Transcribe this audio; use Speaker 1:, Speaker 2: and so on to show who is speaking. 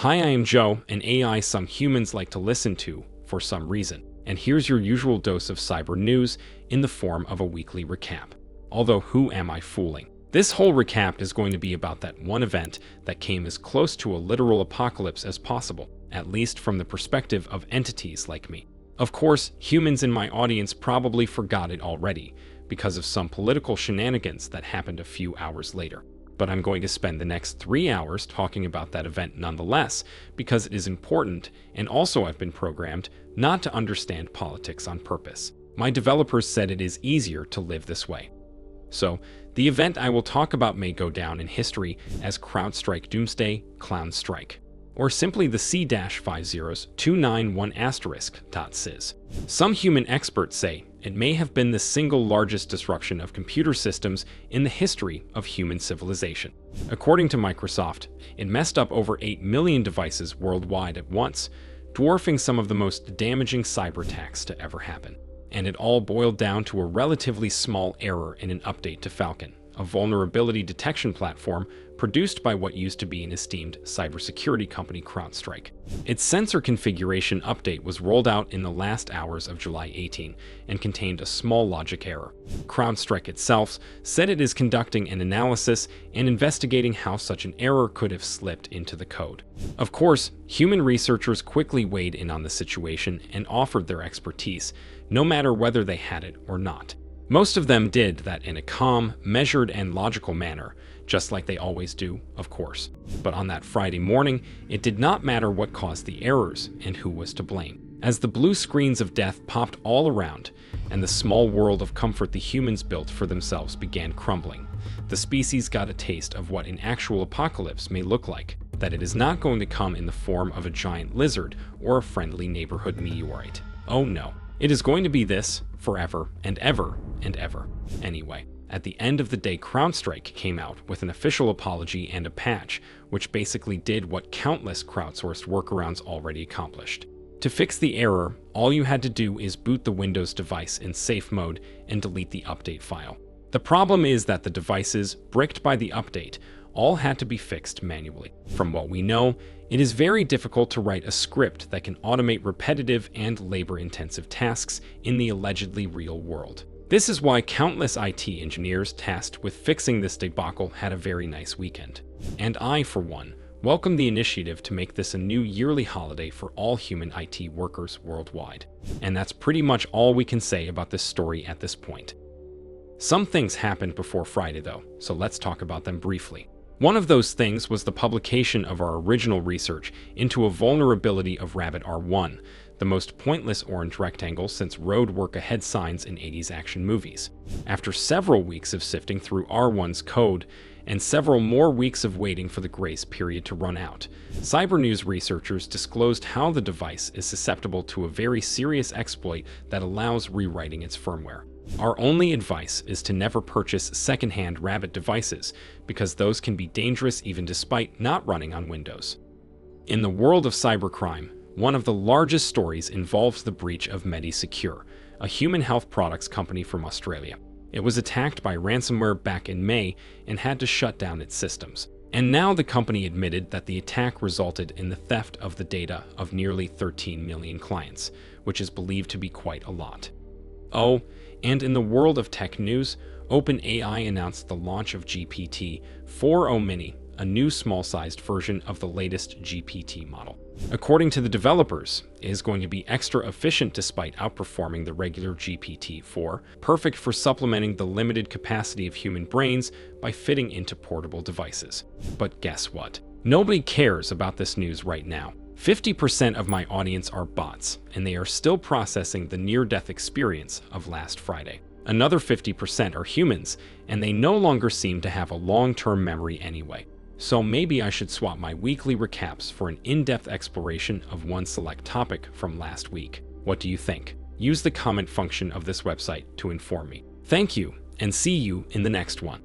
Speaker 1: Hi, I am Joe, an AI some humans like to listen to for some reason. And here's your usual dose of cyber news in the form of a weekly recap. Although who am I fooling? This whole recap is going to be about that one event that came as close to a literal apocalypse as possible, at least from the perspective of entities like me. Of course, humans in my audience probably forgot it already because of some political shenanigans that happened a few hours later. But I'm going to spend the next 3 hours talking about that event nonetheless because it is important, and also I've been programmed not to understand politics on purpose. My developers said it is easier to live this way. So, the event I will talk about may go down in history as CrowdStrike Doomsday Clown Strike, or simply the C-50291*.sis. Some human experts say it may have been the single largest disruption of computer systems in the history of human civilization. According to Microsoft, it messed up over 8 million devices worldwide at once, dwarfing some of the most damaging cyber attacks to ever happen. And it all boiled down to a relatively small error in an update to Falcon, a vulnerability detection platform produced by what used to be an esteemed cybersecurity company, CrowdStrike. Its sensor configuration update was rolled out in the last hours of July 18 and contained a small logic error. CrowdStrike itself said it is conducting an analysis and investigating how such an error could have slipped into the code. Of course, human researchers quickly weighed in on the situation and offered their expertise, no matter whether they had it or not. Most of them did that in a calm, measured, and logical manner, just like they always do, of course. But on that Friday morning, it did not matter what caused the errors and who was to blame. As the blue screens of death popped all around, and the small world of comfort the humans built for themselves began crumbling, the species got a taste of what an actual apocalypse may look like, that it is not going to come in the form of a giant lizard or a friendly neighborhood meteorite. Oh no. It is going to be this forever and ever and ever. Anyway, at the end of the day, CrowdStrike came out with an official apology and a patch, which basically did what countless crowdsourced workarounds already accomplished. To fix the error, all you had to do is boot the Windows device in safe mode and delete the update file. The problem is that the devices, bricked by the update, all had to be fixed manually. From what we know, it is very difficult to write a script that can automate repetitive and labor-intensive tasks in the allegedly real world. This is why countless IT engineers tasked with fixing this debacle had a very nice weekend. And I, for one, welcome the initiative to make this a new yearly holiday for all human IT workers worldwide. And that's pretty much all we can say about this story at this point. Some things happened before Friday though, so let's talk about them briefly. One of those things was the publication of our original research into a vulnerability of Rabbit R1, the most pointless orange rectangle since road work ahead signs in 80s action movies. After several weeks of sifting through R1's code and several more weeks of waiting for the grace period to run out, Cybernews researchers disclosed how the device is susceptible to a very serious exploit that allows rewriting its firmware. Our only advice is to never purchase second-hand Rabbit devices, because those can be dangerous even despite not running on Windows. In the world of cybercrime, one of the largest stories involves the breach of MediSecure, a human health products company from Australia. It was attacked by ransomware back in May and had to shut down its systems. And now the company admitted that the attack resulted in the theft of the data of nearly 13 million clients, which is believed to be quite a lot. Oh, and in the world of tech news, OpenAI announced the launch of GPT-4o Mini, a new small-sized version of the latest GPT model. According to the developers, it is going to be extra efficient despite outperforming the regular GPT-4, perfect for supplementing the limited capacity of human brains by fitting into portable devices. But guess what? Nobody cares about this news right now. 50% of my audience are bots, and they are still processing the near-death experience of last Friday. Another 50% are humans, and they no longer seem to have a long-term memory anyway. So maybe I should swap my weekly recaps for an in-depth exploration of one select topic from last week. What do you think? Use the comment function of this website to inform me. Thank you, and see you in the next one.